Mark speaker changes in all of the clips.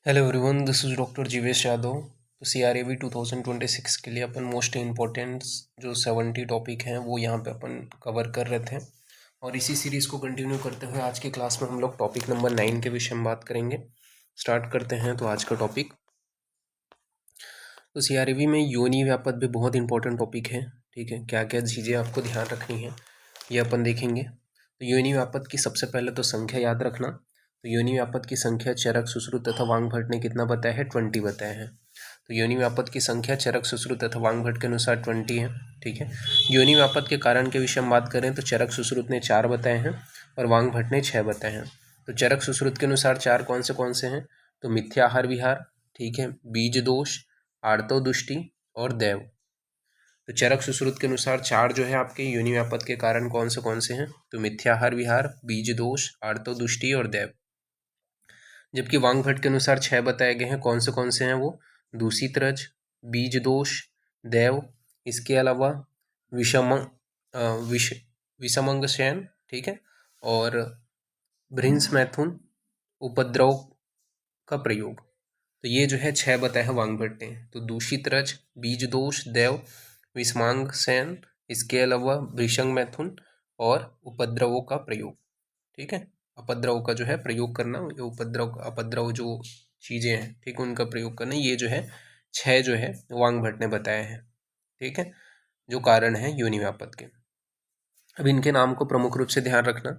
Speaker 1: Hello everyone, this is doctor Jeevesh Yadav. तो CRAV 2026 के लिए अपन मोस्ट इम्पोर्टेंट जो 70 टॉपिक हैं वो यहाँ पे अपन कवर कर रहे थे और इसी सीरीज़ को कंटिन्यू करते हुए आज की क्लास में हम लोग टॉपिक नंबर 9 के विषय में बात करेंगे। स्टार्ट करते हैं तो आज का टॉपिक। तो CRAV में योनि व्यापक भी बहुत इंपॉर्टेंट टॉपिक है। ठीक है, क्या क्या चीज़ें आपको ध्यान रखनी है ये अपन देखेंगे। तो योनि व्यापक की सबसे पहले तो संख्या याद रखना। तो योनि व्यापक की संख्या चरक, सुश्रुत तथा वांगभट ने कितना बताया है? 20 बताया है। तो योनि व्यापक की संख्या चरक, सुश्रुत तथा वांगभट के अनुसार 20 है। ठीक है, योनि व्यापक के कारण के विषय में बात करें तो चरक सुश्रुत ने 4 बताए हैं और वांगभट ने 6 बताए हैं। तो चरक सुश्रुत के अनुसार 4 कौन से हैं? तो मिथ्या आहार विहार, ठीक है, बीज दोष, आर्तो दुष्टि और दैव। तो चरक सुश्रुत के अनुसार 4 जो है आपके योनि व्यापक के कारण कौन से हैं? तो मिथ्याहार विहार, बीज दोष, आर्तो दुष्टि और दैव। जबकि वांगभट के अनुसार 6 बताए गए हैं। कौन से हैं वो? दूषित रज, बीज दोष, दैव, इसके अलावा विषम विषमंग शयन, ठीक है, और भ्रिंस मैथुन, उपद्रव का प्रयोग। तो ये जो है 6 बताए हैं वांगभट ने। तो दूषित रज, बीज दोष, दैव, विषमांग शयन, इसके अलावा भृशंग मैथुन और उपद्रवों का प्रयोग। ठीक है, अपद्रव का जो है प्रयोग करना, ये अपद्रव जो चीज़ें हैं, ठीक है, उनका प्रयोग करना। ये जो है 6 जो है वांगभट ने बताए हैं। ठीक है, जो कारण है योनि व्यापक के। अब इनके नाम को प्रमुख रूप से ध्यान रखना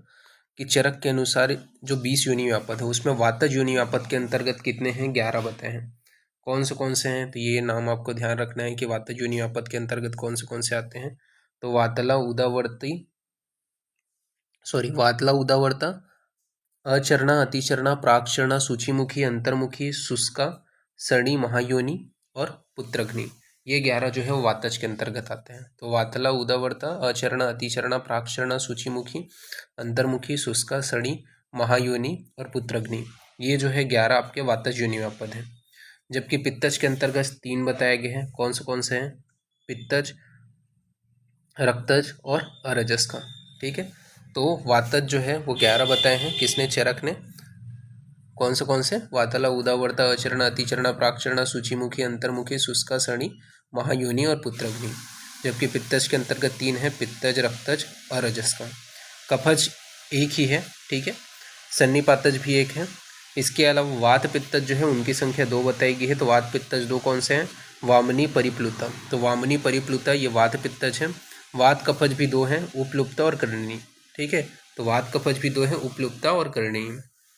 Speaker 1: कि चरक के अनुसार जो 20 योनि व्यापक है उसमें वातज योनि व्यापक के अंतर्गत कितने हैं? 11 बताए हैं। कौन से हैं? तो ये नाम आपको ध्यान रखना है कि वातज योनि व्यापक के अंतर्गत कौन से आते हैं। तो वातला उदावर्ता, अचरणा, अतिचरणा, प्राकचरणा, सूचीमुखी, अंतर्मुखी, शुष्का, सणी, महायोनि और पुत्रग्नि। ये 11 जो है वो वातज के अंतर्गत आते हैं। तो वातला, उदावर्ता, अचरणा, अतिचरणा, प्राकचरणा, सूचीमुखी, अंतर्मुखी, शुष्का, सणी, महायोनि और पुत्रग्नि, ये जो है 11 आपके वातज योनि व्यापक हैं। जबकि पित्तज के अंतर्गत 3 बताए गए हैं। कौन से हैं? पित्तज, रक्तज और अरजस का। ठीक है, तो वातज जो है वो 11 बताए हैं। किसने? चरक ने। कौन से? वातला, उदावर्ता, अचरणा, अतिचरणा, प्राकचरणा, सूचीमुखी, अंतर्मुखी, शुष्का, सणी, महायोनि और पुत्रग्नि। जबकि पित्तज के अंतर्गत 3 है, पित्तज, रक्तज और रजस का। कफज एक ही है, ठीक है, सन्निपातज भी एक है। इसके अलावा वात पित्तज जो है उनकी संख्या 2 बताई गई है। तो वात पित्तज 2 कौन से हैं? वामनी, परिप्लुता। तो वामनी, परिप्लुता ये वात पित्तज है। वात कफज भी 2 हैं, उपलुप्ता और कर्णनी। ठीक है, तो वात कफज भी 2 हैं, उपलुप्ता और कर्णी।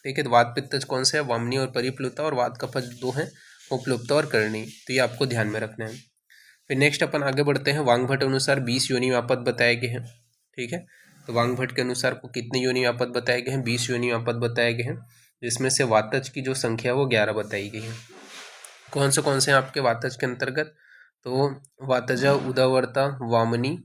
Speaker 1: ठीक है, तो वात पित्तज कौन से है? वामनी और परिप्लुता। और वात कफज 2 हैं, उपलुप्ता और कर्णी। तो ये आपको ध्यान में रखना है। फिर नेक्स्ट अपन आगे बढ़ते हैं। वांगभट अनुसार 20 योनि व्यापक बताए गए हैं। ठीक है, तो वांगभट के अनुसार को कितने योनि व्यापक बताए गए हैं? 20 योनि व्यापक बताए गए हैं, जिसमें से वातज की जो संख्या वो 11 बताई गई है। कौन से हैं आपके वातज के अंतर्गत? तो वातजा, उदावर्ता, वामनी,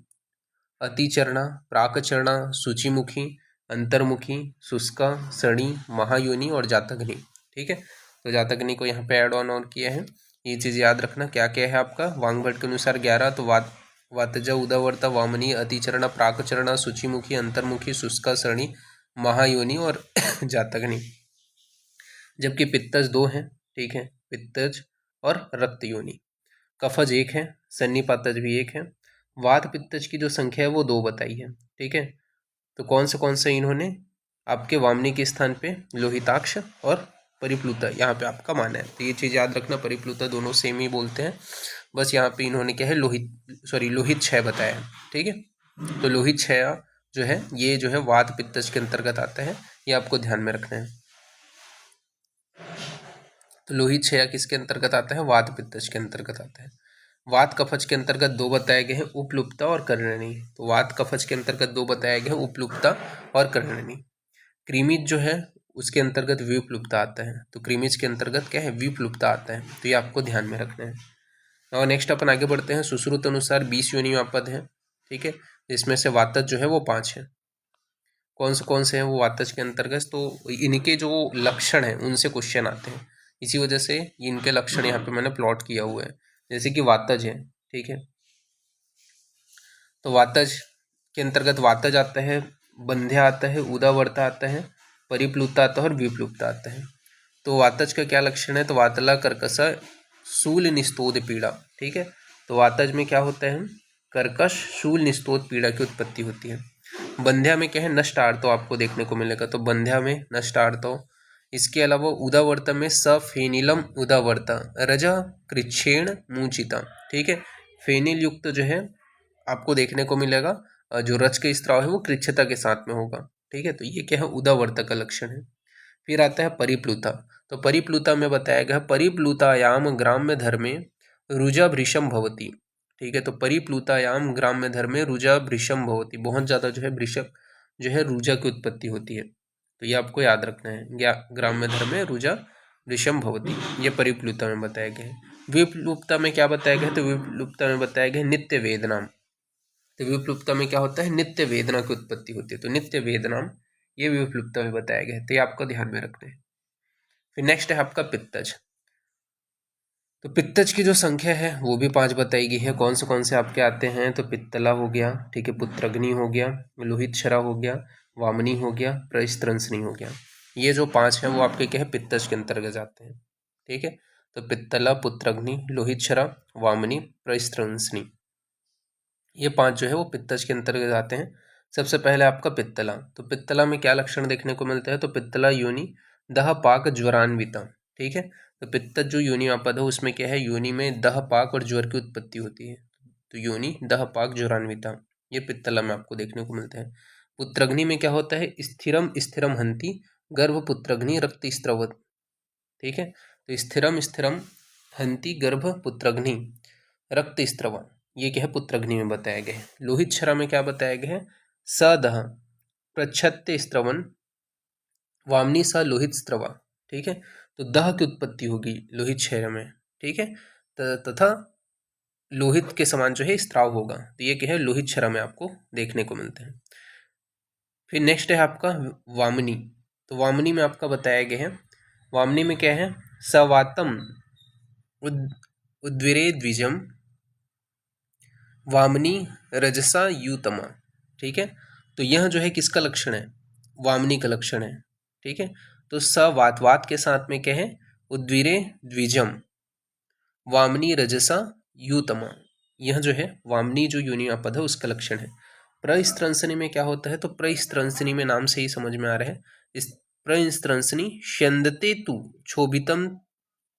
Speaker 1: अतिचरणा, प्राकचरणा, सूचीमुखी, अंतर्मुखी, शुष्का, सणी, महायोनि और जातग्नि। ठीक है, तो जातग्नि को यहाँ पे ऐड ऑन और किया है। ये चीज़ याद रखना क्या क्या है आपका। वांगभट के अनुसार 11, तो वातजा, उदावर्ता, वामनी, अतिचरणा, प्राकचरणा, सूचीमुखी, अंतर्मुखी, शुष्का, सणी, महायोनि और जातग्नि। जबकि पित्तज 2 हैं, ठीक है, पित्तज और रक्त योनि। कफज 1 है, सन्निपातज भी 1 है। वात पित्तज की जो संख्या है वो 2 बताई है। ठीक है, तो कौन से इन्होंने आपके वामनी के स्थान पे लोहिताक्ष और परिप्लुता यहाँ पे आपका माना है। तो ये चीज़ याद रखना, परिप्लुता दोनों सेम ही बोलते हैं, बस यहाँ पे इन्होंने क्या है लोहित 6 बताया है। ठीक है, तो लोहित 6 जो है ये जो है वात पित्तज के अंतर्गत आता है, ये आपको ध्यान में रखना है। तो लोहित 6 किसके अंतर्गत आता है? वात पित्तज के अंतर्गत आता है। वात कफज के अंतर्गत 2 बताए गए हैं, उपलुप्ता और कर्णनी। तो वात कफज के अंतर्गत 2 बताए गए हैं, उपलुप्ता और कर्णनी। क्रीमिज जो है उसके अंतर्गत विप्लुप्ता आता है। तो क्रीमिज के अंतर्गत क्या है? विप्लुप्ता आता है। तो ये आपको ध्यान में रखना है। और नेक्स्ट अपन आगे बढ़ते हैं। सुश्रुत अनुसार 20 योनि व्यापक है। ठीक है, जिसमें से वातज जो है वो 5 है। कौन से हैं वो वातज के अंतर्गत? तो इनके जो लक्षण हैं उनसे क्वेश्चन आते हैं, इसी वजह से इनके लक्षण यहाँ पे मैंने प्लॉट किया हुआ है। जैसे कि वातज है, ठीक है, तो वातज के अंतर्गत वातज आता है, बंध्या आता है, उदावर्ता आता है, परिप्लुता आता है और विप्लुप्ता आता है। तो वातज का क्या लक्षण है? तो वातला कर्कश शूल निस्तोद पीड़ा। ठीक है, तो वातज में क्या होता है? कर्कश शूल निस्तोद पीड़ा की उत्पत्ति होती है। बंध्या में क्या है? नष्ट आर्तो आपको देखने को मिलेगा, तो बंध्या में नष्ट आर्तो। इसके अलावा उदावर्त में सफेनिलम उदावर्त रज कृच्छेण मूचिता। ठीक है, फेनिल युक्त जो है आपको देखने को मिलेगा, जो रज के स्त्राव है वो कृच्छता के साथ में होगा। ठीक है, तो ये क्या है? उदावर्त का लक्षण है। फिर आता है परिप्लुता। तो परिप्लुता में बताया गया परिप्लुतायाम ग्राम्य धर्मे रुजा भृशम भवती। ठीक है, तो परिप्लुतायाम ग्राम्य धर्मे रुजा भृशम भवती, बहुत ज़्यादा जो है वृषभ जो है रुजा की उत्पत्ति होती है। तो ये आपको याद रखना है, ग्राम्य धर्मे रुजा वृषम भवती, ये परिप्लुता में बताया गया है। विप्लुप्ता में क्या बताया गया? तो विप्लुप्ता में बताया गया नित्य वेदनाम। तो विप्लुप्ता में क्या होता है? नित्य वेदना की उत्पत्ति होती है, तो नित्य वेदनाम ये विप्लुप्ता में बताया गया है, तो ये आपको ध्यान में रखना है। फिर नेक्स्ट है आपका पित्तज। तो पित्तज की जो संख्या है वो भी 5 बताई गई है। कौन से आपके आते हैं? तो पित्तला हो गया, ठीक है, पुत्रग्नि हो गया, लोहित शरा हो गया, वामनी हो गया, प्रस्त्रंसनी हो गया। ये जो 5 हैं वो आपके क्या है? पित्तज के अंतर्गत आते हैं। ठीक है, तो पित्तला, पुत्रग्नि, लोहित शरा, वामनी, प्रस्त्रंसनी, ये 5 जो है वो पित्तज के अंतर्गत आते हैं। सबसे पहले आपका पित्तला। तो पित्तला में क्या लक्षण देखने को मिलता है? तो पित्तला योनि दह पाक ज्वरान्विता। ठीक है, तो पित्तज जो योनि आपद है उसमें क्या है? योनि में दह पाक और ज्वर की उत्पत्ति होती है, तो योनि दह पाक ज्वरान्विता, ये पित्तला में आपको देखने को मिलता है। पुत्रग्नि में क्या होता है? स्थिरम स्थिरम हंति गर्भ पुत्रग्नि रक्त स्त्रवत। ठीक है, तो स्थिरम स्थिरम हंति गर्भ पुत्रग्नि रक्त स्त्रव, ये क्या है? पुत्रग्नि में बताया गया है। लोहित शरा में क्या बताया गया है? सदह प्रच्छत्ते स्त्रवन वामनी स लोहित स्त्रवा। ठीक है, तो दह की उत्पत्ति होगी लोहित शरा में। ठीक है, तथा लोहित के समान जो है स्त्राव होगा, तो ये क्या है? लोहित शरा में आपको देखने को मिलते हैं। फिर नेक्स्ट है आपका वामनी। तो वामनी में आपका बताया गया है, वामनी में क्या है? सवातम उद्विरे द्विजम वामनी रजसा यूतमा। ठीक है, तो यह जो है किसका लक्षण है? वामनी का लक्षण है। ठीक है, तो सवात के साथ में क्या है? उद्वीरे द्विजम वामनी रजसा यूतमा, यह जो है वामनी जो योनि पद है उसका लक्षण है। प्रस्त्रंसनी में क्या होता है? तो प्रस्त्रंसनी में नाम से ही समझ में आ रहा है, इस प्रस्त्रंसनी स्यंदते तु क्षोभितम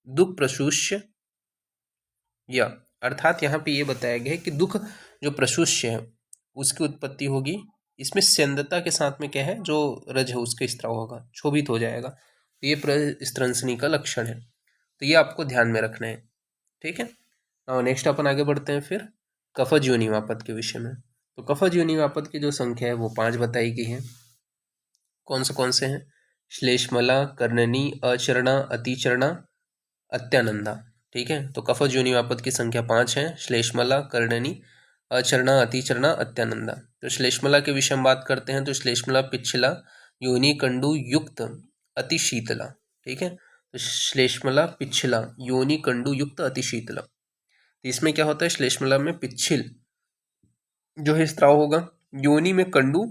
Speaker 1: दुख प्रसूष्य या, अर्थात यहाँ पे ये बताया गया है कि दुख जो प्रसूष्य है उसकी उत्पत्ति होगी। इसमें स्यंदता के साथ में क्या है? जो रज है उसका स्त्राव होगा, क्षोभित हो जाएगा, तो ये प्रस्त्रंसनी का लक्षण है, तो ये आपको ध्यान में रखना है। ठीक है, और नेक्स्ट अपन आगे बढ़ते हैं फिर कफज योनिमापद के विषय में। तो कफज योनिमापद की जो संख्या है वो 5 बताई गई है। कौन से हैं? श्लेष्मला, कर्णनी, अचरणा, अतिचरणा, अत्यानंदा। ठीक है, तो कफज योनिमापद की संख्या 5 है, श्लेष्मला, कर्णनी, अचरणा, अतिचरणा, अत्यानंदा। तो श्लेष्मला के विषय में बात करते हैं, तो श्लेष्मला पिछला योनि कंडु युक्त अतिशीतला। ठीक है, तो श्लेष्मला पिछला योनि कंडु युक्त अतिशीतला, तो इसमें क्या होता है? श्लेष्मला में पिछिल जो है स्त्राव होगा, योनि में कंडु,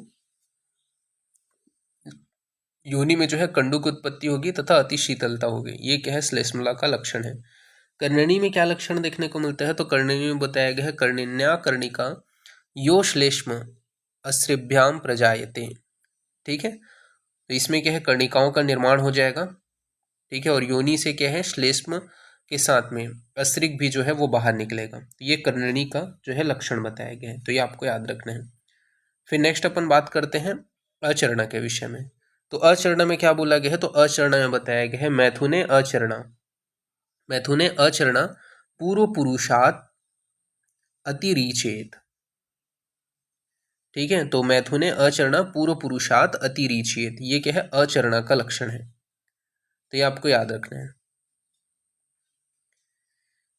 Speaker 1: योनि में जो है कंडु की उत्पत्ति होगी तथा अति शीतलता होगी, ये क्या है? श्लेष्मला का लक्षण है। कर्णनी में क्या लक्षण देखने को मिलता है? तो कर्णनी में बताया गया है कर्णिन्या कर्णिका यो श्लेष्म अस्त्रिभ्याम प्रजायते। ठीक है, तो इसमें क्या है? कर्णिकाओं का निर्माण हो जाएगा। ठीक है, और योनि से क्या है? श्लेष्म के साथ में अस्त्रिक भी जो है वो बाहर निकलेगा, तो ये कर्णनी का जो है लक्षण बताया गया है, तो ये आपको याद रखना है। फिर नेक्स्ट अपन बात करते हैं अचरणा के विषय में। तो अचरणा में क्या बोला गया है? तो अचरणा में बताया गया है मैथुने अचरणा, मैथुने अचरणा पूर्व पुरुषात अतिरीचेत। ठीक है, तो मैथुने अचरणा पूर्व पुरुषात अतिरीचेत, ये क्या है? अचरणा का लक्षण है, तो ये आपको याद रखना है।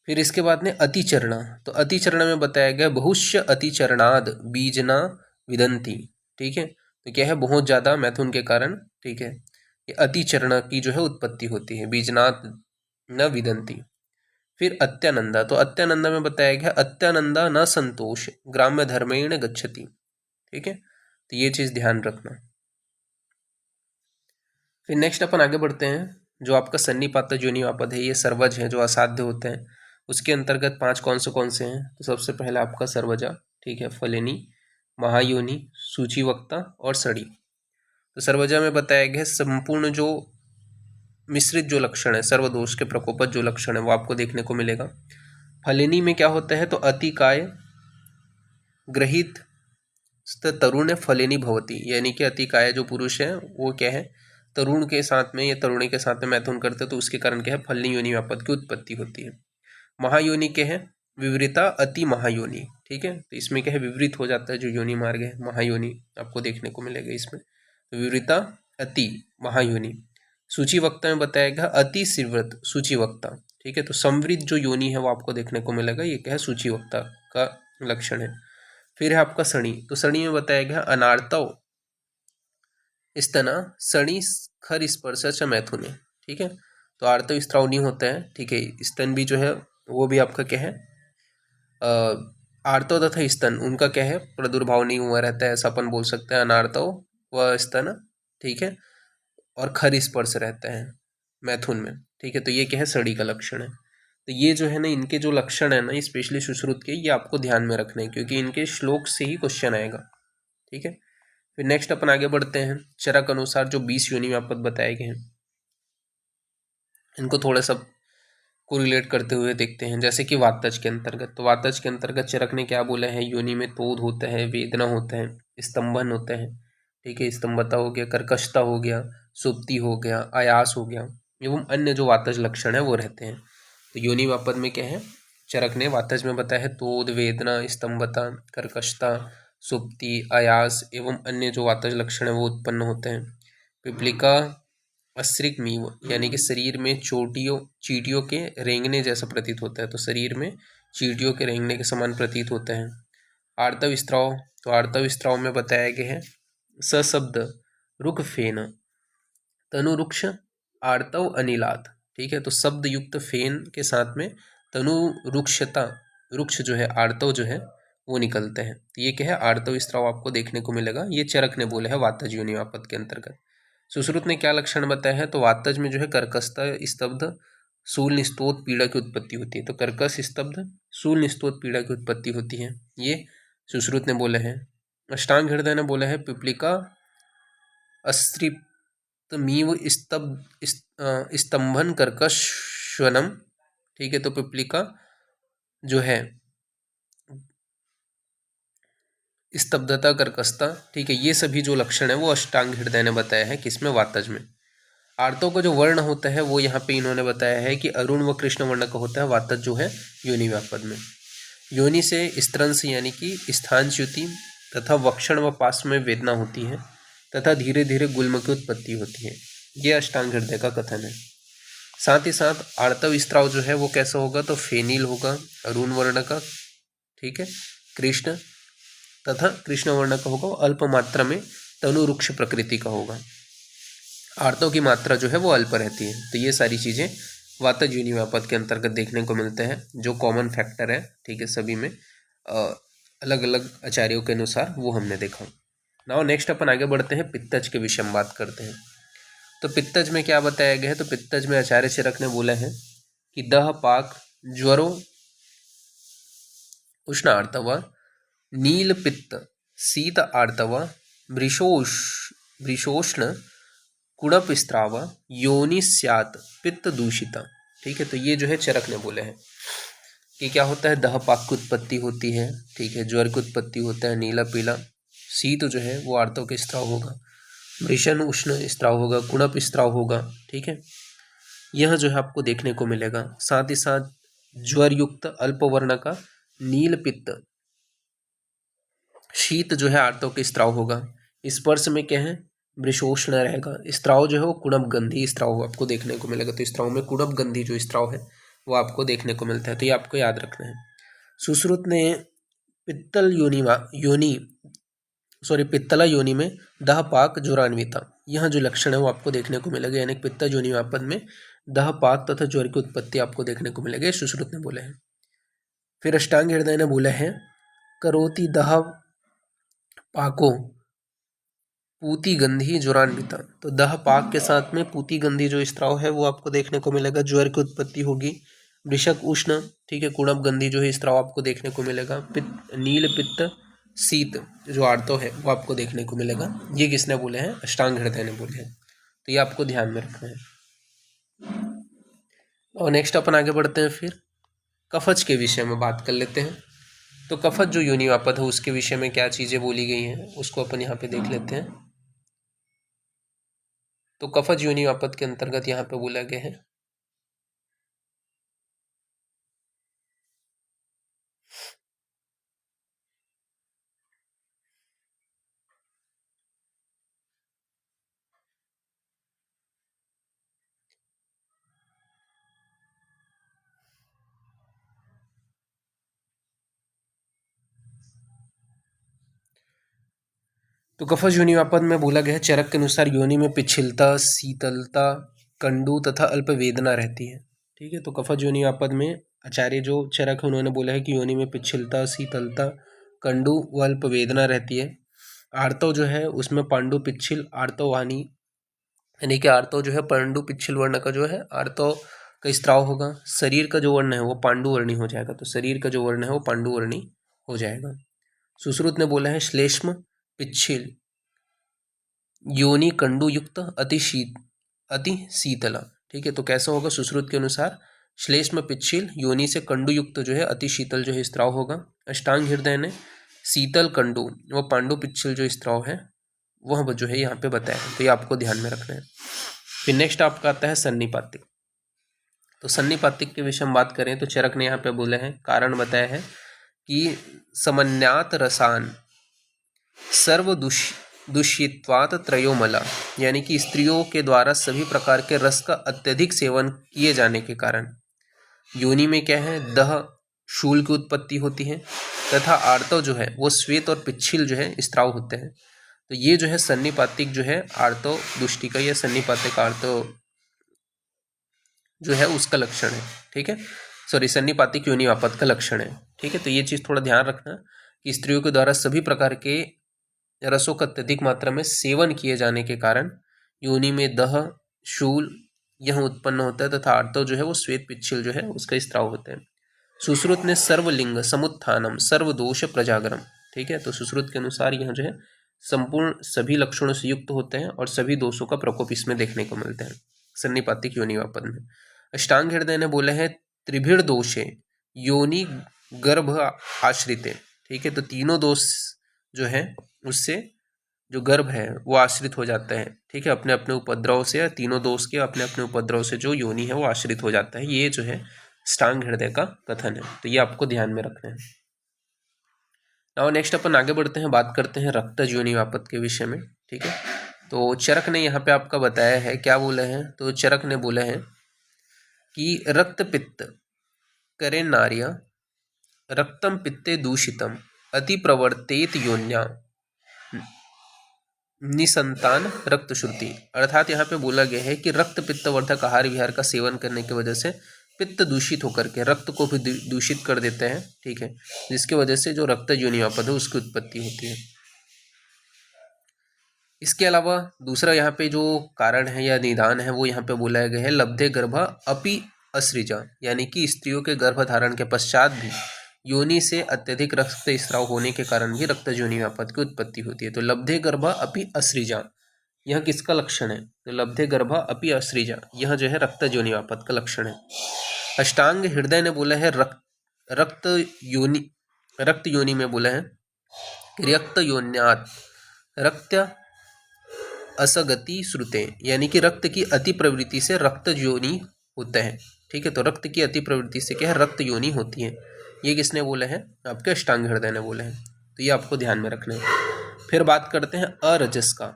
Speaker 1: फिर इसके बाद में अतिचरणा। तो अतिचरणा में बताया गया बहुश्य अतिचरणाद बीजना विदंती। ठीक है, तो क्या है? बहुत ज़्यादा मैथुन के कारण, ठीक है, ये अतिचरणा की जो है उत्पत्ति होती है, बीजनाद न विदंती। फिर अत्यानंदा। तो अत्यानंदा में बताया गया अत्यानंदा न संतोष ग्राम्य धर्मेण गच्छति। ठीक है, तो ये चीज़ ध्यान रखना। फिर नेक्स्ट अपन आगे बढ़ते हैं, जो आपका सन्निपात योनिमापद है ये सर्वज है जो असाध्य होते हैं। उसके अंतर्गत 5 कौन से हैं? तो सबसे पहला आपका सर्वजा, ठीक है, फलिनी, महायोनि, सूचिवक्ता और सड़ी। तो सर्वजा में बताया गया संपूर्ण जो मिश्रित जो लक्षण है, सर्वदोष के प्रकोपत जो लक्षण है वो आपको देखने को मिलेगा। फलिनी में क्या होता है? तो अतिकाय ग्रहित तरुण फलिनी भवती, यानी कि अतिकाय जो पुरुष है वो क्या है? तरुण के साथ में या तरुणी के साथ में मैथुन करते, तो उसके कारण क्या है? फलनी योनि में पद की उत्पत्ति होती है। महायोनि के है विवृता अति महायोनि, ठीक है, तो इसमें क्या है? विवृत हो जाता है जो योनि मार्ग है, महायोनि आपको देखने को मिलेगा इसमें। तो विवृता अति महायोनि। सूचिवक्ता में बताया गया अति सिवृत सूचिवक्ता, ठीक है, तो संवृत जो योनि है वो आपको देखने को मिलेगा, ये क्या है? सूचिवक्ता का लक्षण है। फिर है आपका सणी, तो सणी में बताया गया अनार्तव स्तना सणी खर स्पर्श च मैथुने, ठीक है, तो आर्तव स्त्राव नहीं होता है, ठीक है, स्तन भी जो है वो भी आपका क्या है? आर्तव तथा स्तन उनका क्या है? प्रादुर्भाव नहीं हुआ रहता है, ऐसा अपन बोल सकते हैं, अनार्तव व स्तन, ठीक है, और खर स्पर्श रहता है मैथुन में, ठीक है, तो ये क्या है? सड़ी का लक्षण है। तो ये जो है ना, इनके जो लक्षण है ना, स्पेशली सुश्रुत के, ये आपको ध्यान में रखने हैं क्योंकि इनके श्लोक से ही क्वेश्चन आएगा, ठीक है। फिर नेक्स्ट अपन आगे बढ़ते हैं। चरक अनुसार जो 20 योनि में आपको बताए गए हैं, इनको थोड़ा सा को रिलेट करते हुए देखते हैं। जैसे कि वातज के अंतर्गत, तो वातज के अंतर्गत चरक ने क्या बोला है? योनि में तोद होता है, वेदना होता है, स्तंभन होता है, ठीक है, स्तंभता हो गया, कर्कशता हो गया, सुप्ति हो गया, आयास हो गया, एवं अन्य जो वातज लक्षण है वो रहते हैं। तो योनि वापद में क्या है? चरक ने वातज में बताया है तोद, वेदना, स्तंभता, कर्कशता, सुप्ति, आयास एवं अन्य जो वातज लक्षण है वो उत्पन्न होते हैं। पिपलिका अस्त्रिक मीव, यानी कि शरीर में चींटियों के रेंगने जैसा प्रतीत होता है, तो शरीर में चींटियों के रेंगने के समान प्रतीत होता है। आर्तव स्त्राव, तो आर्तव स्त्राव में बताया गया है सशब्द रुख फेन तनुरुक्ष आर्तव अनिलात, ठीक है, तो शब्द युक्त फेन के साथ में तनुरुक्षता रुक्ष जो है, आर्तव जो है वो निकलते हैं, तो ये क्या है? आर्तव स्त्राव आपको देखने को मिलेगा। ये चरक ने बोला है वातज योनि वापद के अंतर्गत। सुश्रुत ने क्या लक्षण बताया है? तो वातज में जो है कर्कशता, स्तब्ध, शूल निस्तोत पीड़ा की उत्पत्ति होती है, तो कर्कश, स्तब्ध, शूल निस्तोत पीड़ा की उत्पत्ति होती है, ये सुश्रुत ने बोले हैं। अष्टांग हृदय ने बोला है पिपलिका अस्त्रिप्तमीव स्तंभन कर्कशवनम, ठीक है, तो पिपलिका जो है स्तब्धता, कर्कशता, ठीक है, ये सभी जो लक्षण है वो अष्टांग हृदय ने बताया है, किसमें? वातज में। आर्तों का जो वर्ण होता है वो यहाँ पे इन्होंने बताया है कि अरुण व कृष्ण वर्ण का होता है। वातज जो है योनि व्यापद में। योनि से स्त्रंस यानी कि स्थानच्युति तथा वक्षण व पार्श्व में वेदना होती है तथा धीरे धीरे गुल्म की उत्पत्ति होती है, ये अष्टांग हृदय का कथन है। साथ ही साथ आर्तव स्त्राव जो है वो कैसा होगा? तो फेनील होगा, अरुण वर्ण का, ठीक है, कृष्ण तथा कृष्ण वर्ण का होगा, अल्प मात्रा में तनुरुक्ष प्रकृति का होगा। आर्तों की मात्रा जो है वो अल्प रहती है। तो ये सारी चीज़ें वातज योनि व्यापद के अंतर्गत देखने को मिलते हैं, जो कॉमन फैक्टर है, ठीक है, सभी में अलग अलग आचार्यों के अनुसार वो हमने देखा। नाउ नेक्स्ट अपन आगे बढ़ते हैं, पित्तज के विषय में बात करते हैं। तो पित्तज में क्या बताया गया है? तो पित्तज में आचार्य चरक ने बोला है कि दह पाक ज्वरो उष्ण आर्तव नील पित्त शीत आर्तव वृषोष्ण कुणप स्त्राव योनि स्यात् पित्त दूषिता, ठीक है, तो ये जो है चरक ने बोले हैं कि क्या होता है? दह पाक की उत्पत्ति होती है, ठीक है, ज्वर की उत्पत्ति होता है, नीला पीला, शीत जो है वो आर्तव के स्त्राव होगा, वृषण उष्ण स्त्राव होगा, कुणप स्त्राव होगा, ठीक है, यह जो है आपको देखने को मिलेगा। साथ ही साथ ज्वर युक्त अल्पवर्ण का नील पित्त, शीत जो है आर्तव के स्त्राव होगा। स्पर्श में क्या है? वृषोष्ण रहेगा। स्त्राव जो है वो कुणप गंधी स्त्राव आपको देखने को मिलेगा, तो स्त्राव में कुणप गंधी जो स्त्राव है वो आपको देखने को मिलता है, तो ये आपको याद रखना है। सुश्रुत ने पित्तला योनि में दह पाक ज्वरान्विता, यह जो लक्षण है वो आपको देखने को मिलेगा, यानी पित्त योनि वापद में दह पाक तथा ज्वर की उत्पत्ति आपको देखने को मिलेगी, सुश्रुत ने बोले हैं। फिर अष्टांग हृदय ने बोला है करोति दह पाको पूती गंधी ज्वरान्विता, तो दह पाक के साथ में पूती गंधी जो स्त्राव है वो आपको देखने को मिलेगा, ज्वर की उत्पत्ति होगी। वृषक उष्ण, ठीक है, कुणप गंधी जो है स्त्राव आपको देखने को मिलेगा। पित्त, नील पित्त शीत जो आर्तव है वो आपको देखने को मिलेगा। ये किसने बोले हैं? अष्टांग हृदय ने बोले हैं, तो ये आपको ध्यान में रखना है। और नेक्स्ट अपन आगे बढ़ते हैं, फिर कफज के विषय में बात कर लेते हैं। तो कफज जो योनिवापद है उसके विषय में क्या चीजें बोली गई हैं उसको अपन यहाँ पे देख लेते हैं। तो कफज योनिवापद के अंतर्गत यहाँ पे बोला गया है तो कफज योनिवापद में बोला गया है, चरक के अनुसार योनि में पिछलता, शीतलता, कंडू तथा अल्प वेदना रहती है। ठीक है, तो कफज योनिवापद में आचार्य जो चरक है उन्होंने बोला है कि योनि में पिछलता, शीतलता, कंडू व अल्प वेदना रहती है। आर्तव जो है उसमें पांडु पिच्छिल आर्तवानी, यानी कि आर्तव जो है पांडु पिच्छिल वर्ण का जो है आर्तव का स्त्राव होगा। शरीर का जो वर्ण है वो पांडुवर्णी हो जाएगा, तो शरीर का जो वर्ण है वो पांडुवर्णी हो जाएगा। सुश्रुत ने बोला है श्लेष्म पिच्छिल योनि कंडू युक्त अति शीतला। ठीक है, तो कैसा होगा? सुश्रुत के अनुसार श्लेष्म पिच्छिल योनि से कंडू युक्त जो है अति शीतल जो है स्त्राव होगा। अष्टांग हृदय ने शीतल कंडू व पांडु पिच्छिल जो स्त्राव है वह जो है यहाँ पे बताया है, तो ये आपको ध्यान में रखना है। फिर नेक्स्ट आपका आता है सन्निपातिक। तो सन्निपातिक के विषय में बात करें तो चरक ने यहाँ पे बोला है, कारण बताया है कि समन्यात रसान सर्व दुष्यित्वात त्रयोमला, यानी कि स्त्रियों के द्वारा सभी प्रकार के रस का अत्यधिक सेवन किए जाने के कारण योनि में क्या है? दह शूल की उत्पत्ति होती है तथा आर्तव जो है वो श्वेत और पिच्छिल जो है स्त्राव होते हैं। तो ये जो है सन्निपातिक जो है आर्तव दुष्टि का या सन्निपातिक आर्तव जो है उसका लक्षण है। ठीक है, सॉरी, सन्निपातिक योनिवापद का लक्षण है। ठीक है, तो ये चीज़ थोड़ा ध्यान रखना कि स्त्रियों के द्वारा सभी प्रकार के रसों का अत्यधिक मात्रा में सेवन किए जाने के कारण योनि में दह शूल यह उत्पन्न होता है तथा आर्तव जो है वो श्वेत पिच्छिल जो है उसका स्त्राव होता है। सुश्रुत ने सर्वलिंग समुत्थानम सर्वदोष प्रजागरम, ठीक है, तो सुश्रुत के अनुसार यह जो है संपूर्ण सभी लक्षणों से युक्त होते हैं और सभी दोषों का प्रकोप इसमें देखने को मिलता है सन्निपातिक योनिवापद में। अष्टांग हृदय ने बोले हैं त्रिभिड़ दोषे योनि गर्भ आश्रित, ठीक है, तो तीनों दोष जो है उससे जो गर्भ है वो आश्रित हो जाता है। ठीक है, अपने अपने उपद्रव से, तीनों दोष के अपने अपने उपद्रव से जो योनि है वो आश्रित हो जाता है। ये जो है अष्टांग हृदय का कथन है, तो ये आपको ध्यान में रखना है। नाउ नेक्स्ट अपन आगे बढ़ते हैं, बात करते हैं रक्तज योनिवापद के विषय में। ठीक है, तो चरक ने यहाँ पे आपका बताया है, क्या बोले हैं? तो चरक ने बोला है कि रक्त पित्त करे नार्या रक्तम पित्ते दूषितम अति प्रवर्तेत योन्या निसंतान रक्त श्रुति, अर्थात यहाँ पे बोला गया है कि रक्त पित्तवर्धक आहार विहार का सेवन करने की वजह से पित्त दूषित होकर के रक्त को भी दूषित कर देते हैं। ठीक है, जिसकी वजह से जो रक्त योनिवापद है उसकी उत्पत्ति होती है। इसके अलावा दूसरा यहाँ पे जो कारण है या निदान है वो यहाँ पे बोला गया है लब्धे गर्भ अपि असृजा, यानी कि स्त्रियों के गर्भ धारण के पश्चात भी योनि से अत्यधिक रक्त स्राव होने के कारण भी रक्त योनिवापद की उत्पत्ति होती है। तो लब्धे गर्भ अपि असृजा यह किसका लक्षण है? तो लब्धे गर्भ अपि असृजा यह जो है रक्त योनिवापद का लक्षण है। अष्टांग हृदय ने बोला है रक्त योनि में बोला है रक्त योन्यात रक्त असगति श्रुते, यानी कि रक्त की अति प्रवृत्ति से रक्त योनि होता है। ठीक है, तो रक्त की अति प्रवृत्ति से क्या है? रक्त योनि होती है। ये किसने बोला है? आपके अष्टांग हृदय ने बोला है, तो ये आपको ध्यान में रखना है। फिर बात करते हैं अरजस का।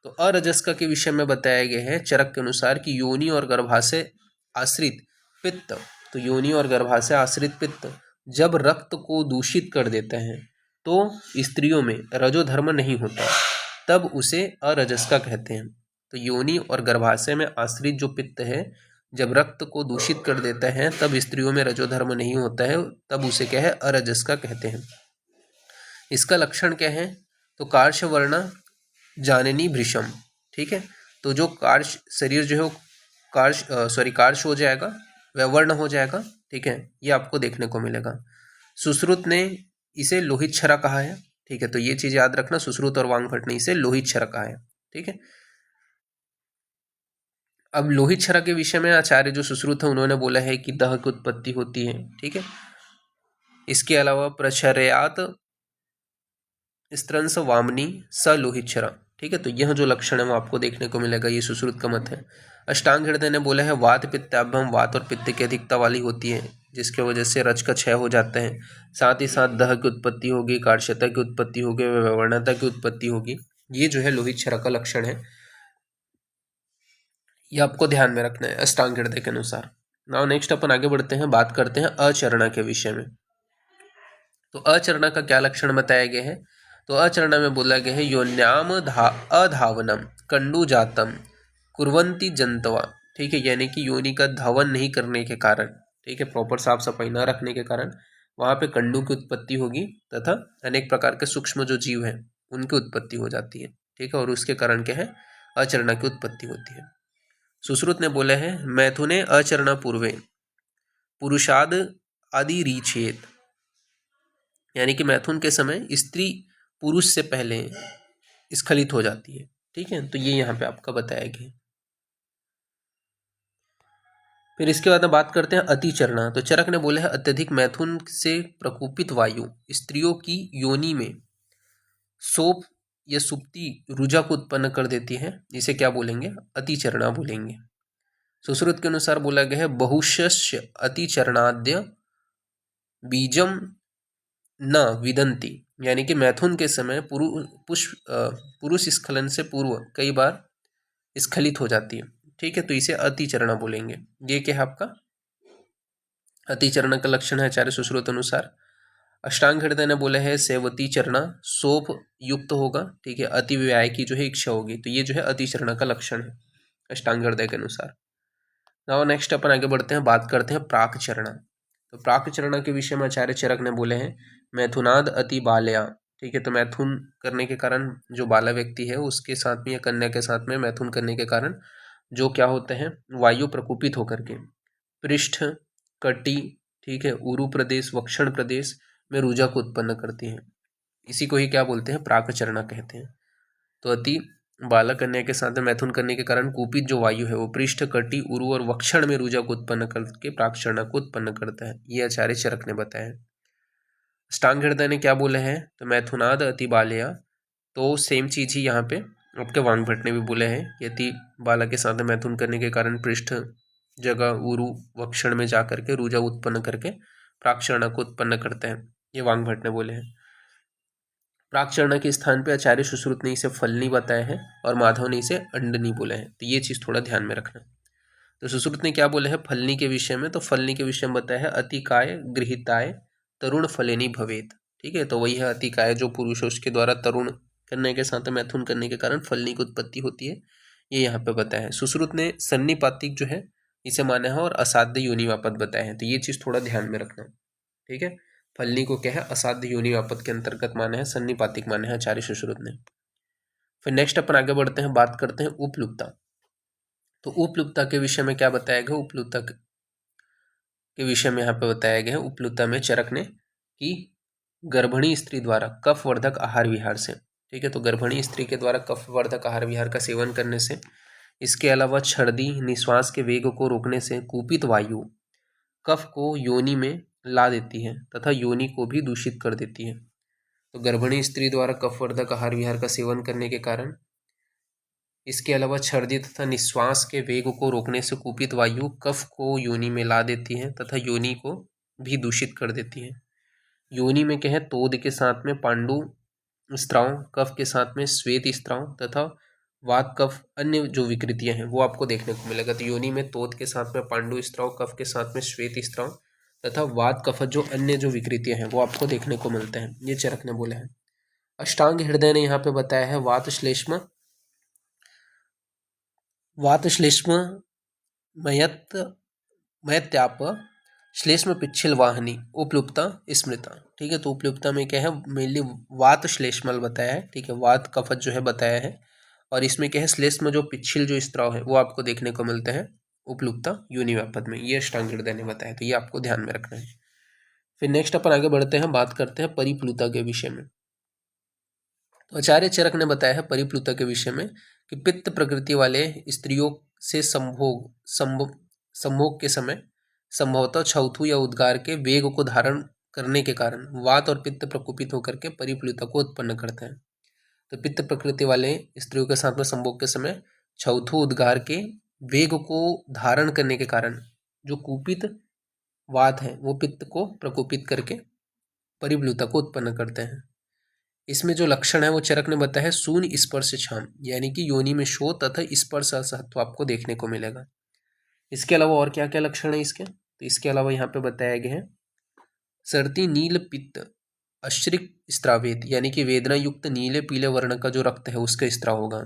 Speaker 1: तो अरजस का के विषय में बताया गया है चरक के अनुसार कि योनि और गर्भाशय आश्रित पित्त, तो योनि और गर्भाशय आश्रित पित्त जब रक्त को दूषित कर देते हैं तो स्त्रियों में रजोधर्म नहीं होता, तब उसे अरजस का कहते हैं। तो योनि और गर्भाशय में आश्रित जो पित्त है जब रक्त को दूषित कर देता है तब स्त्रियों में रजोधर्म नहीं होता है, तब उसे क्या है? अरजस का कहते हैं। इसका लक्षण क्या है? तो कार्श वर्ण जाननी भृशम। ठीक है, तो जो कार्श शरीर जो है वो कार्श हो जाएगा, व्यवर्ण हो जाएगा। ठीक है, ये आपको देखने को मिलेगा। सुश्रुत ने इसे लोहित क्षरा कहा है। ठीक है, तो ये चीज याद रखना, सुश्रुत और वांगभट ने इसे लोहित क्षरा कहा है। ठीक है, अब लोहित क्षरा के विषय में आचार्य जो सुश्रुत है उन्होंने बोला है कि दह की उत्पत्ति होती है। ठीक है, इसके अलावा प्रचर्यात स्त्रंस वामनी स लोहित क्षरा। ठीक है, तो यह जो लक्षण है वो आपको देखने को मिलेगा, ये सुश्रुत का मत है। अष्टांग हृदय ने बोला है वात पित्ताभ्यम, वात और पित्त की अधिकता वाली होती है जिसके वजह से रज का क्षय हो जाता है। साथ ही साथ दह की उत्पत्ति होगी, कार्श्यता की उत्पत्ति होगी, व्यववर्णता की उत्पत्ति होगी। ये जो है लोहित क्षरा का लक्षण है, ये आपको ध्यान में रखना है अष्टांग हृदय के अनुसार। नाउ नेक्स्ट अपन आगे बढ़ते हैं, बात करते हैं अचरणा के विषय में। तो अचरणा का क्या लक्षण बताया गया है? तो अचरणा में बोला गया है योन्याम अधावनम कंडू जातम कुर्वंती जंतवा। ठीक है, यानी कि योनि का धावन नहीं करने के कारण, ठीक है, प्रॉपर साफ सफाई न रखने के कारण वहाँ पे कंडू की उत्पत्ति होगी तथा अनेक प्रकार के सूक्ष्म जो जीव हैं उनकी उत्पत्ति हो जाती है। ठीक है, और उसके कारण क्या है? अचरणा की उत्पत्ति होती है। सुश्रुत ने बोला है मैथुने अचरणा पूर्वे पुरुषाद आदि रीछेद, यानी कि मैथुन के समय स्त्री पुरुष से पहले स्खलित हो जाती है। ठीक है, तो ये यहाँ पे आपका बताया गया। फिर इसके बाद में बात करते हैं अतिचरणा। तो चरक ने बोला है अत्यधिक मैथुन से प्रकोपित वायु स्त्रियों की योनि में सोप या सुप्ति रुजा को उत्पन्न कर देती है, इसे क्या बोलेंगे? अतिचरणा बोलेंगे। सुश्रुत के अनुसार बोला गया है बहुशस्य अतिचरणाद्य बीजम न विदंती, यानी कि मैथुन के समय पुरुष स्खलन से पूर्व कई बार स्खलित हो जाती है। ठीक है, तो इसे अतिचरणा बोलेंगे। ये क्या है आपका अतिचरणा का लक्षण है आचार्य सुश्रुत अनुसार। अष्टांग हृदय ने बोला है सेवती चरणा सोप युक्त होगा। ठीक है, अति व्याय की जो है इच्छा होगी, तो ये जो है अतिचरणा का लक्षण है अष्टांग हृदय के अनुसार। नाउ नेक्स्ट अपन आगे बढ़ते हैं, बात करते हैं प्राक चरणा। तो प्राक चरणा के विषय में आचार्य चरक ने बोले हैं मैथुनाद अति बालया। ठीक है, तो मैथुन करने के कारण जो बाला व्यक्ति है उसके साथ में या कन्या के साथ में मैथुन करने के कारण जो क्या होते हैं वायु प्रकोपित होकर के पृष्ठ कटी, ठीक है, उरु प्रदेश वक्षण प्रदेश में रुजा को उत्पन्न करती है। इसी को ही क्या बोलते हैं? प्राकचरणा कहते हैं। तो अति बालक कन्या के साथ मैथुन करने के कारण कुपित जो वायु है वो पृष्ठ कटी उरु और वक्षण में रुजा को उत्पन्न करके प्राकचरणा को उत्पन्न करता है, ये आचार्य चरक ने बताया। अष्टांग हृदय ने क्या बोला है? तो मैथुनाद अति बालया, तो सेम चीज ही यहाँ पे आपके वांगभट ने भी बोले हैं कि अति बालक के साथ मैथुन करने के कारण पृष्ठ जगह उरु वक्षण में जाकर के रुजा उत्पन्न करके प्राकचरणा को उत्पन्न करते हैं, ये वांगभट ने बोले हैं। प्राकचरणा के स्थान पे आचार्य सुश्रुत ने इसे फलनी बताया है और माधव ने इसे अंडनी बोला है, तो ये चीज थोड़ा ध्यान में रखना। तो सुश्रुत ने क्या बोला है फलनी के विषय में? तो फलनी के विषय में बताया है अतिकाय गृहिताय तरुण फलेनी भवेत। ठीक है, तो वही है अतिकाय जो पुरुष है उसके द्वारा तरुण करने के साथ मैथुन करने के कारण फलनी की उत्पत्ति होती है, ये यहाँ पे बताया है। सुश्रुत ने सन्निपातिक जो है इसे माना है और असाध्य योनि वापद बताया है, तो ये चीज थोड़ा ध्यान में रखना। ठीक है, फलनी को क्या है? असाध्य योनि वापद के अंतर्गत माना है, सन्निपातिक माना है आचार्य सुश्रुत ने। फिर नेक्स्ट अपन आगे बढ़ते हैं, बात करते हैं उपलुप्ता। तो उपलुप्ता के विषय में क्या बताया गया? उपलुप्ता के विषय में यहाँ पे बताया गया है उपलुप्ता में चरक ने कि गर्भिणी स्त्री द्वारा कफवर्धक आहार विहार से, ठीक है, तो गर्भिणी स्त्री के द्वारा कफवर्धक आहार विहार का सेवन करने से, इसके अलावा छर्दी निश्वास के वेग को रोकने से कुपित वायु कफ को योनि में ला देती है तथा योनि को भी दूषित कर देती है। तो गर्भिणी स्त्री द्वारा कफवर्धक आहार विहार का सेवन करने के कारण, इसके अलावा छर्दी तथा निश्वास के वेग को रोकने से कुपित वायु कफ को योनि में ला देती है तथा योनि को भी दूषित कर देती है। योनि में क्या है? तोद के साथ में पांडु स्त्राव, कफ के साथ में श्वेत स्त्राव तथा वात कफ अन्य जो विकृतियां हैं वो आपको देखने को मिलेगा। तो योनि में तोद के साथ में पांडु स्त्राव, कफ के साथ में श्वेत स्त्राव तथा वात कफ जो अन्य जो विकृतियां हैं वो आपको देखने को मिलते हैं, ये चरक ने बोले हैं। अष्टांग हृदय ने यहाँ पे बताया है वात श्लेष्म मयत्याप श्लेष्म पिच्छिल वाहिनी उपलुप्ता स्मृता। ठीक है, तो उपलुप्ता में क्या है, मेनली वात श्लेष्मल बताया है। ठीक है, वात कफत जो है बताया है, और इसमें क्या है, श्लेष्म जो पिच्छिल जो स्त्राव है वो आपको देखने को मिलते हैं उपलुप्ता योनि व्यापद में। ये अष्टांग हृदय ने बताया, तो ये आपको ध्यान में रखना है। फिर नेक्स्ट अपन आगे बढ़ते हैं, बात करते हैं परिप्लुता के विषय में। तो आचार्य चरक ने बताया है परिप्लुता के विषय में कि पित्त प्रकृति वाले स्त्रियों से संभोग के समय संभवतः छौथु या उद्गार के वेग को धारण करने के कारण वात और पित्त प्रकोपित होकर के परिप्लुता को उत्पन्न करते हैं। तो पित्त प्रकृति वाले स्त्रियों के साथ में संभोग के समय छौथु उद्गार के वेग को धारण करने के कारण जो कुपित वात है वो पित्त को प्रकोपित करके परिप्लुता को उत्पन्न करते हैं। इसमें जो लक्षण है वो चरक ने बताया है सून स्पर्श क्षाम, यानी कि योनि में शोथ तथा स्पर्श असहत्व आपको देखने को मिलेगा। इसके अलावा और क्या क्या लक्षण है इसके, तो इसके अलावा यहाँ पे बताया गया है सर्दी नील पित्त अश्रिक स्त्रावित, यानी कि वेदना युक्त नीले पीले वर्ण का जो रक्त है उसका स्त्राव होगा।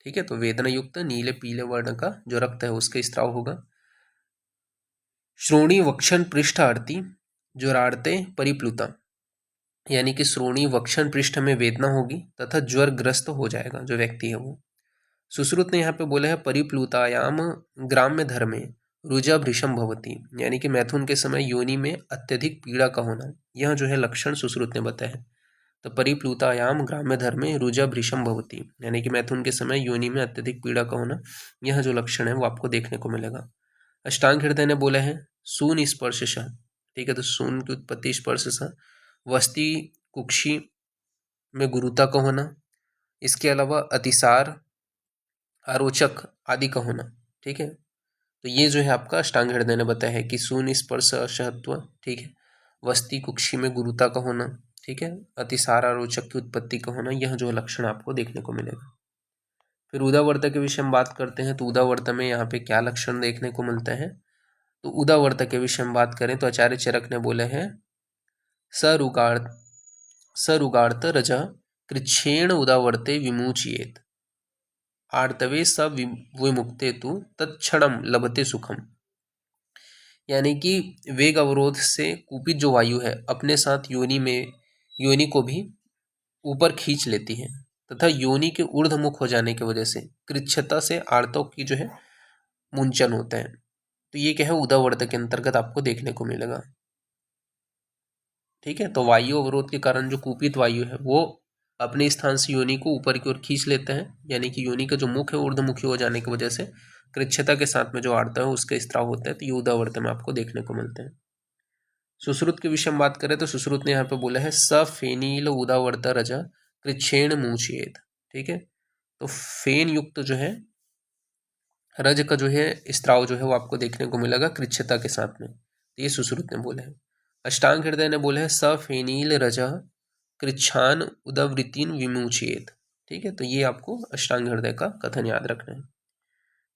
Speaker 1: ठीक है, तो वेदना युक्त नीले पीले वर्ण का जो रक्त है उसका स्त्राव होगा। श्रोणी वक्षण पृष्ठ आरती ज्वरार्ते परिप्लुता, यानी कि श्रोणी वक्षण पृष्ठ में वेदना होगी तथा ज्वर ग्रस्त हो जाएगा जो व्यक्ति है वो। सुश्रुत ने यहाँ पे बोला है परिप्लुतायाम ग्राम्य धर्मे रुजा भृशम भवती, यानी कि मैथुन के समय योनि में अत्यधिक पीड़ा का होना, यह जो है लक्षण सुश्रुत ने बताया है। तो परिप्लुतायाम ग्राम्य धर्मे रुजा भृशम भवती, यानी कि मैथुन के समय योनि में अत्यधिक पीड़ा का होना, यह जो लक्षण है वो आपको देखने को मिलेगा। अष्टांग हृदय ने बोला है सून स्पर्श। ठीक है, तो सून की उत्पत्ति स्पर्श से, वस्ती कुक्षी में गुरुता का होना, इसके अलावा अतिसार आरोचक आदि का होना। ठीक है, तो ये जो है आपका अष्टांग हृदय ने बताया है कि सून स्पर्श अशहत्व, ठीक है, वस्ती कुक्षी में गुरुता का होना, ठीक है, अतिसार आरोचक की उत्पत्ति का होना, यह जो लक्षण आपको देखने को मिलेगा। फिर उदावर्त के विषय में बात करते हैं, तो उदावर्त में यहाँ पे क्या लक्षण देखने को मिलता है, तो उदावर्त के विषय में बात करें तो आचार्य चरक ने बोले हैं सरुगार्त रजा कृच्छेण उदावर्ते विमुचियेत आर्तवे स विमुक्ते तु तत्क्षणम लभते सुखम, यानी कि वेग अवरोध से कुपित जो वायु है अपने साथ योनि को भी ऊपर खींच लेती है तथा योनि के ऊर्ध्वमुख हो जाने की वजह से कृच्छता से आर्तव की जो है मुंचन होता है। तो ये क्या है उदावर्त के अंतर्गत आपको देखने को मिलेगा। ठीक है, तो वायु अवरोध के कारण जो कुपित वायु है वो अपने स्थान से योनि को ऊपर की ओर खींच लेते हैं, यानी कि योनि का जो मुख है ऊर्ध्वमुखी हो जाने की वजह से कृच्छता के साथ में जो आर्तव है उसका स्त्राव होता है। तो ये उदावर्त में आपको देखने को मिलते हैं। सुश्रुत के विषय में बात करें तो सुश्रुत ने यहाँ पे बोला है स फेनील उदावर्त रजा कृच्छेण मूचेत। ठीक है, तो फेन युक्त जो है रज का जो है स्त्राव जो है वो आपको देखने को मिलेगा कृच्छता के साथ में। तो ये सुश्रुत ने बोला है। अष्टांग हृदय ने बोला है स फेनील रजा कृच्छान उदवृत्तिन विमुचेत। ठीक है, तो ये आपको अष्टांग हृदय का कथन याद रखना है।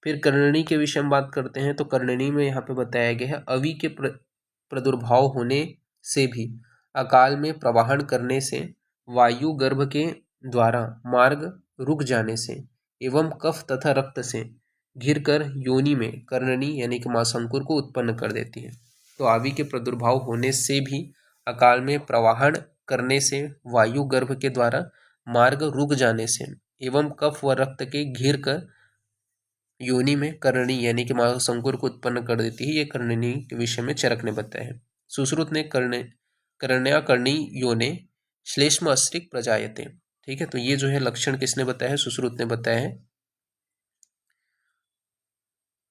Speaker 1: फिर कर्णनी के विषय में बात करते हैं, तो कर्णनी में यहाँ पे बताया गया है अवि के प्रादुर्भाव होने से भी अकाल में प्रवाहन करने से वायु गर्भ के द्वारा मार्ग रुक जाने से एवं कफ तथा रक्त से घिरकर योनि में कर्णनी यानी कि मांसंकुर को उत्पन्न कर देती है। तो आदि के प्रादुर्भाव होने से भी अकाल में प्रवाहन करने से वायु गर्भ के द्वारा मार्ग रुक जाने से एवं कफ व रक्त के घिर कर योनि में कर्णी यानी कि महाशंकुर को उत्पन्न कर देती है। ये कर्णनी के विषय में चरक ने बताया है। सुश्रुत ने कर्ण्या कर्णी योने श्लेष्म अस्त्रिक प्रजायते। ठीक है, तो ये जो है लक्षण किसने बताया है, सुश्रुत ने बताया है।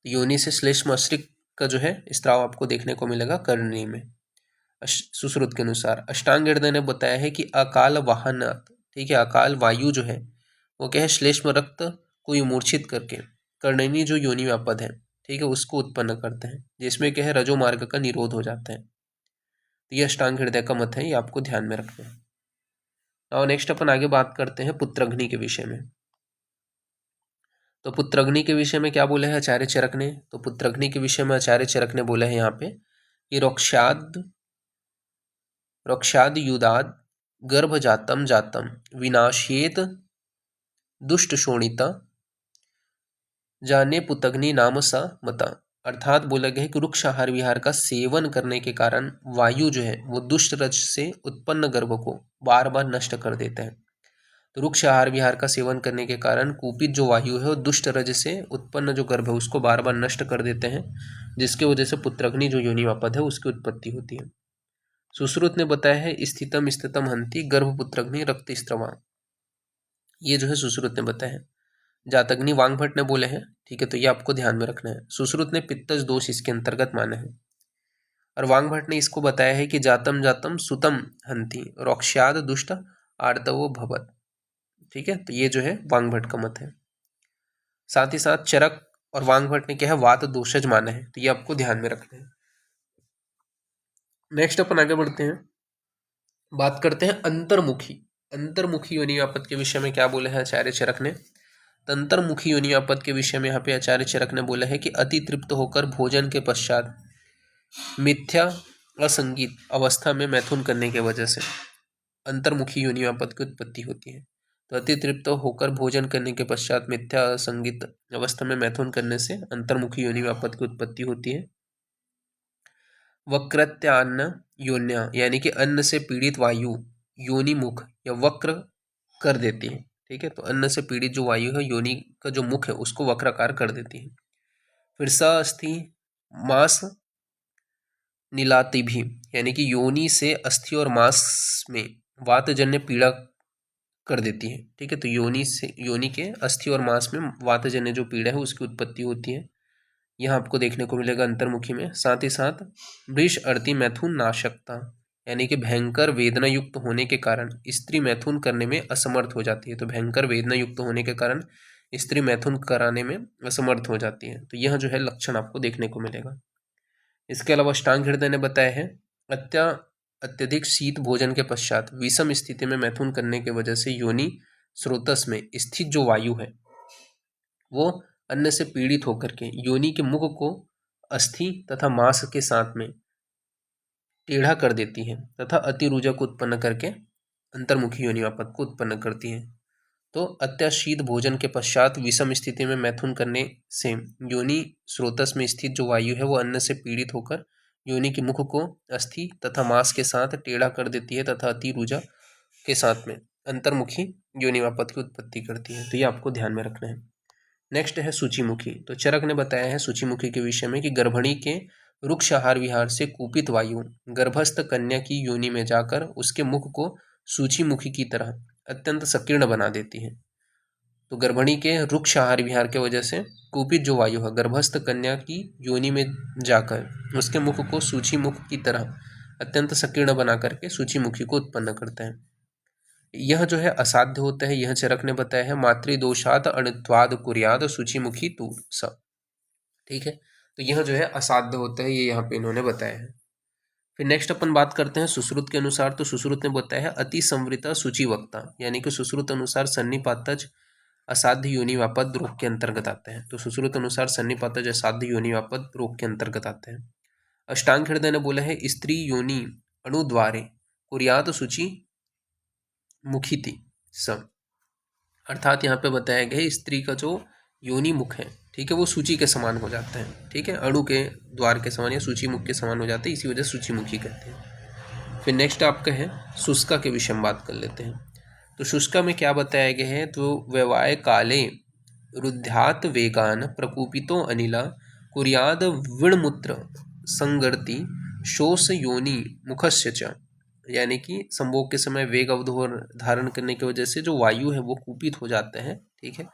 Speaker 1: योनि से श्लेष्म अस्त्रिक का जो है स्त्राव आपको देखने को मिलेगा कर्णी में सुश्रुत के अनुसार। अष्टांग हृदय ने बताया है कि अकाल वाहन, ठीक है, अकाल वायु जो है वो क्या है श्लेष्म रक्त को मूर्छित करके कर्णनी जो योनि व्यापद है, ठीक है, उसको उत्पन्न करते हैं, जिसमें क्या है रजो मार्ग का निरोध हो जाता है। तो ये अष्टांग हृदय का मत है, ये आपको ध्यान में रखना है। और नेक्स्ट अपन आगे बात करते हैं पुत्रग्नि के विषय में। तो पुत्रग्नि के विषय में क्या बोले हैं आचार्य चरक ने, तो पुत्रग्नि के विषय में आचार्य चरक ने बोला है यहाँ पे कि रोक्षाद युदाद गर्भ जातम विनाशेत दुष्ट शोणिता जाने पुतग्नि नाम सा मता, अर्थात बोला गया है कि वृक्ष आहार विहार का सेवन करने के कारण वायु जो है वो दुष्ट रज से उत्पन्न गर्भ को बार बार नष्ट कर देता है। तो वृक्ष आहार विहार का सेवन करने के कारण कुपित जो वायु है वो दुष्ट रज से उत्पन्न जो गर्भ है उसको बार बार नष्ट कर देते हैं, जिसके वजह से पुत्रग्नि जो योनिवापद है उसकी उत्पत्ति होती है। सुश्रुत ने बताया है स्थितम स्थितम हंति गर्भपुत्रग्नि रक्तस्रवा, ये जो है सुश्रुत ने बताया है। जातग्नि वांगभट्ट ने बोले हैं, ठीक है, तो ये आपको ध्यान में रखना है। सुश्रुत ने पित्तज दोष इसके अंतर्गत माना है और वांगभट्ट ने इसको बताया है कि जातम जातम सुतम हंति रोक्षाद दुष्ट आर्तवो भवत, ठीक है, तो ये जो है वांगभट्ट का मत है। साथ ही साथ चरक और वांगभट्ट ने क्या है वात दोषज माना है, तो ये आपको ध्यान में रखना है। नेक्स्ट अपन आगे बढ़ते हैं, बात करते हैं अंतर्मुखी योनिवापद के विषय में क्या बोले हैं आचार्य चरक ने। अंतर्मुखी योनिवापद के विषय में यहाँ पे आचार्य चरक ने बोला है कि अति तृप्त होकर भोजन के पश्चात मिथ्या असंगीत अवस्था में मैथुन करने के वजह से अंतर्मुखी योनिवापद की उत्पत्ति होती है। तो अति तृप्त होकर भोजन करने के पश्चात मिथ्या असंगीत अवस्था में मैथुन करने से अंतर्मुखी योनिवापद की उत्पत्ति होती है। वक्रत्यान्न योन्या यानी कि अन्न से पीड़ित वायु योनि मुख या वक्र कर देती है, ठीक है, तो अन्न से पीड़ित जो वायु है योनि का जो मुख है उसको वक्राकार कर देती है। फिर स अस्थि मांस नीलाति भी यानी कि योनि से अस्थि और मांस में वातजन्य पीड़ा कर देती है, ठीक है, तो योनि के अस्थि और मांस में वातजन्य जो पीड़ा है उसकी उत्पत्ति होती है। यह आपको देखने को मिलेगा अंतर्मुखी में। साथ ही साथ वृष अर्थी मैथुन नाशकता यानी कि भयंकर वेदना युक्त होने के कारण स्त्री मैथुन करने में असमर्थ हो जाती है। तो भयंकर वेदना युक्त होने के कारण स्त्री मैथुन कराने में असमर्थ हो जाती है, तो यह जो है लक्षण आपको देखने को मिलेगा। इसके अलावा अष्टांग हृदय ने बताया है अत्यधिक शीत भोजन के पश्चात विषम स्थिति में मैथुन करने के वजह से योनि स्रोतस में स्थित जो वायु है वो अन्न से पीड़ित होकर के योनि के मुख को अस्थि तथा मांस के साथ में टेढ़ा कर देती है तथा अतिरुजा को उत्पन्न करके अंतर्मुखी योनिवापद को उत्पन्न करती है। तो अत्याशीत भोजन के पश्चात विषम स्थिति में मैथुन करने से योनि स्रोतस में स्थित जो वायु है वो अन्न से पीड़ित होकर योनि के मुख को अस्थि तथा मांस के साथ टेढ़ा कर देती है तथा अतिरुजा के साथ में अंतर्मुखी योनिवापद की उत्पत्ति करती है, तो ये आपको ध्यान में रखना है। नेक्स्ट है सूचीमुखी। तो चरक ने बताया है सूचीमुखी के विषय में कि गर्भिणी के वृक्ष आहार विहार से कुपित वायु गर्भस्थ कन्या की योनि में जाकर उसके मुख को सूचीमुखी की तरह अत्यंत संकीर्ण बना देती है। तो गर्भिणी के वृक्ष आहार विहार के वजह से कुपित जो वायु है गर्भस्थ कन्या की योनि में जाकर उसके मुख को सूचीमुख की तरह अत्यंत संकीर्ण बना करके सूचीमुखी को उत्पन्न करता है। यह जो है असाध्य होता है, यह चरक ने बताया है। मातृदोषात अणित्वाद कुर्याद सूचीमुखी तू स, ठीक है, तो यह जो है असाध्य होता है, ये यहाँ पे इन्होंने बताया है। फिर नेक्स्ट अपन बात करते हैं सुश्रुत के अनुसार। तो सुश्रुत ने बताया है अति संवृता सूचीवक्ता यानी कि सुश्रुत अनुसार सन्निपातज असाध्य योनिवापद रोग के अंतर्गत आते हैं। तो सुश्रुत अनुसार सन्निपातज असाध्य योनिवापद रोग के अंतर्गत आते हैं। अष्टांग हृदय ने बोला है स्त्री योनि अणुद्वारे कुर्यात सूची मुखी थी सब, अर्थात यहाँ पे बताया गया स्त्री का जो योनि मुख है, ठीक है, वो सूची के समान हो जाता है, ठीक है, अणु के द्वार के समान या सूची मुख के समान हो जाते हैं, इसी वजह से सूचीमुखी कहते हैं। फिर नेक्स्ट आपका है शुष्का के विषय में बात कर लेते हैं। तो शुष्का में क्या बताया गया है, तो व्यवाय काले रुद्ध्यात वेगान प्रकूपितो अनिला कुर्याद विणमूत्र संगर्ति शोष योनि मुखस्य च यानी कि संभोग के समय वेग अवधोर धारण करने की वजह से जो वायु है वो कुपित हो जाता है, ठीक है,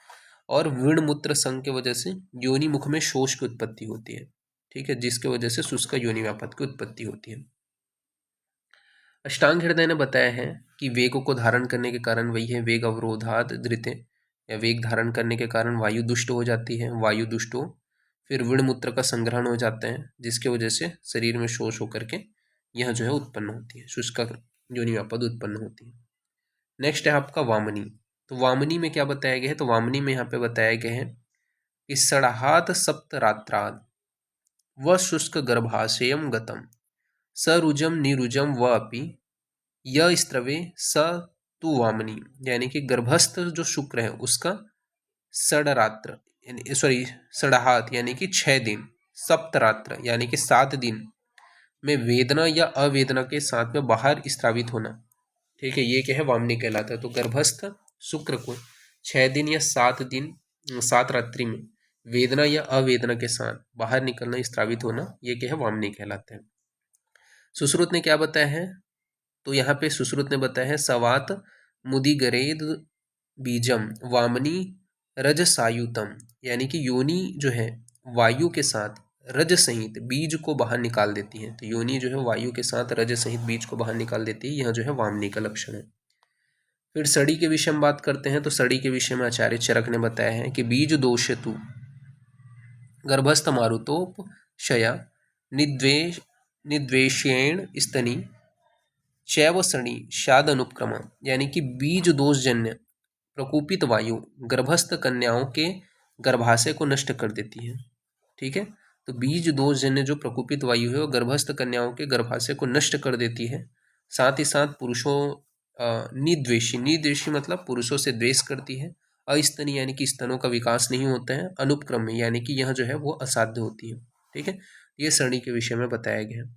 Speaker 1: और विणमूत्र संग के वजह से योनि मुख में शोष की उत्पत्ति होती है, ठीक है, जिसके वजह से शुष्क योनिवापद की उत्पत्ति होती है। अष्टांग हृदय ने बताया है कि वेग को धारण करने के कारण वही है वेग अवरोधात धृते या वेग धारण करने के कारण वायु दुष्ट हो जाती है, वायु दुष्ट हो फिर विणमूत्र का संग्रहण हो जाता है जिसके वजह से शरीर में शोष होकर के यह जो है उत्पन्न होती है, शुष्क योनिवापद उत्पन्न होती है। नेक्स्ट है आपका वामनी। तो वामनी में क्या बताया गया है, तो वामनी में यहाँ पे बताया गया है कि सड़हात सप्तरात्राद व शुष्क गर्भाशयम गतम सरुजम निरुजम व अपि य स्त्रवे स तु वामनी यानी कि गर्भस्थ जो शुक्र है उसका सड़रात्र यानी सड़हात यानी कि 6 दिन सप्तरात्र यानी कि 7 दिन में वेदना या अवेदना के साथ में बाहर स्त्रावित होना, ठीक है, ये क्या है, वामनी कहलाता है। तो गर्भस्थ शुक्र को 6 दिन या 7 दिन 7 रात्रि में वेदना या अवेदना के साथ बाहर निकलना, स्त्रावित होना, ये क्या है, वामनी कहलाता है। सुश्रुत ने क्या बताया है, तो यहाँ पे सुश्रुत ने बताया है सवात मुदिगरेद बीजम वामनी रजसायुतम, यानी कि योनि जो है वायु के साथ रज सहित बीज को बाहर निकाल देती है। तो योनि जो है वायु के साथ रज सहित बीज को बाहर निकाल देती है, यह जो है वामनी का लक्षण है। फिर सड़ी के विषय में बात करते हैं। तो सड़ी के विषय में आचार्य चरक ने बताया है कि बीज दोषतु गर्भस्थ मारुतोप शया निद्वेषेण स्तनी चैव सणी शाद अनुपक्रमा, यानी कि बीज दोषजन्य प्रकोपित वायु गर्भस्थ कन्याओं के गर्भाशय को नष्ट कर देती है, ठीक है। तो बीज दोषजन्य जो प्रकोपित वायु है वो गर्भस्थ कन्याओं के गर्भाशय को नष्ट कर देती है। साथ ही साथ पुरुषों निद्वेषी मतलब पुरुषों से द्वेष करती है। अस्तनी यानी कि स्तनों का विकास नहीं होता है। अनुपक्रम में यानी कि यह जो है वो असाध्य होती है, ठीक है। ये सड़ी के विषय में बताया गया है।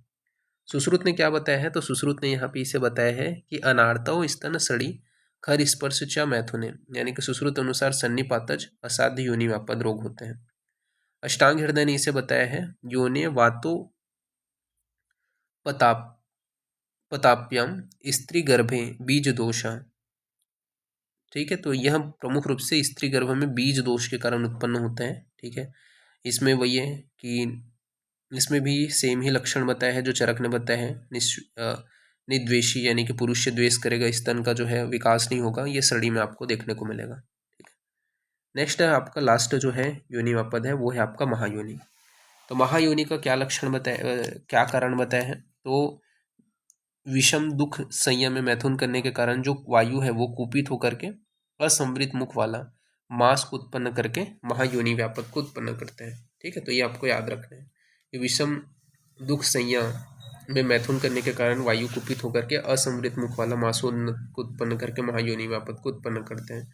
Speaker 1: सुश्रुत ने क्या बताया है, तो सुश्रुत ने यहाँ पे इसे बताया है कि अनार्तव स्तन सड़ी खर स्पर्श च मैथुने, यानी कि सुश्रुत अनुसार सन्निपातज असाध्य योनि व्यापद रोग होते हैं। अष्टांग हृदय ने इसे बताया है योने वातो पताप्यम स्त्री गर्भे बीज दोषा, ठीक है। तो यह प्रमुख रूप से स्त्री गर्भ में बीज दोष के कारण उत्पन्न होता है, ठीक है। इसमें वही है कि इसमें भी सेम ही लक्षण बताया है जो चरक ने बताया है। निद्वेषी यानी कि पुरुष से द्वेष करेगा, स्तन का जो है विकास नहीं होगा, ये सड़ी में आपको देखने को मिलेगा, ठीक है। नेक्स्ट है आपका लास्ट जो है योनि व्यापद है, वो है आपका महायोनि। तो महायोनि का क्या लक्षण बताया, क्या कारण बताया है, तो विषम दुख संयम में मैथुन करने के कारण जो वायु है वो कुपित होकर के असंवृत मुख वाला मांस को उत्पन्न करके महायोनि व्यापक को उत्पन्न करते हैं, ठीक है। तो ये आपको याद रखना है कि विषम दुख संयम में मैथुन करने के कारण वायु कुपित होकर के असंवृत मुख वाला मांस को उत्पन्न करके महायोनि व्यापक को उत्पन्न करते हैं।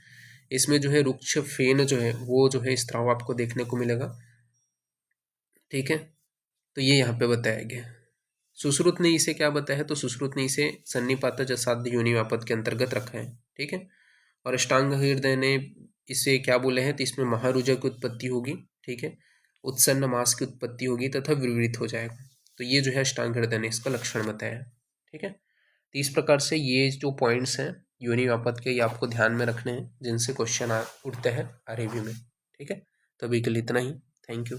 Speaker 1: इसमें जो है रुक्ष फेन जो है वो जो है स्त्राव आपको देखने को मिलेगा, ठीक है। तो ये यहाँ पे बताया गया। सुश्रुत ने इसे क्या बताया है, तो सुश्रुत ने इसे सन्निपातज असाध्य योनि व्यापद के अंतर्गत रखा है, ठीक है। और अष्टांग हृदय ने इसे क्या बोले हैं, तो इसमें महारुजा की उत्पत्ति होगी, ठीक है, उत्सन्न मास की उत्पत्ति होगी तथा विवृत हो जाएगा। तो ये जो है अष्टांग हृदय ने इसका लक्षण बताया है, ठीक है। तो इस प्रकार से ये जो पॉइंट्स हैं योनि व्यापद के, ये आपको ध्यान में रखने हैं जिनसे क्वेश्चन उठते हैं आरएबी में, ठीक है। तो अभी के लिए इतना ही। Thank you.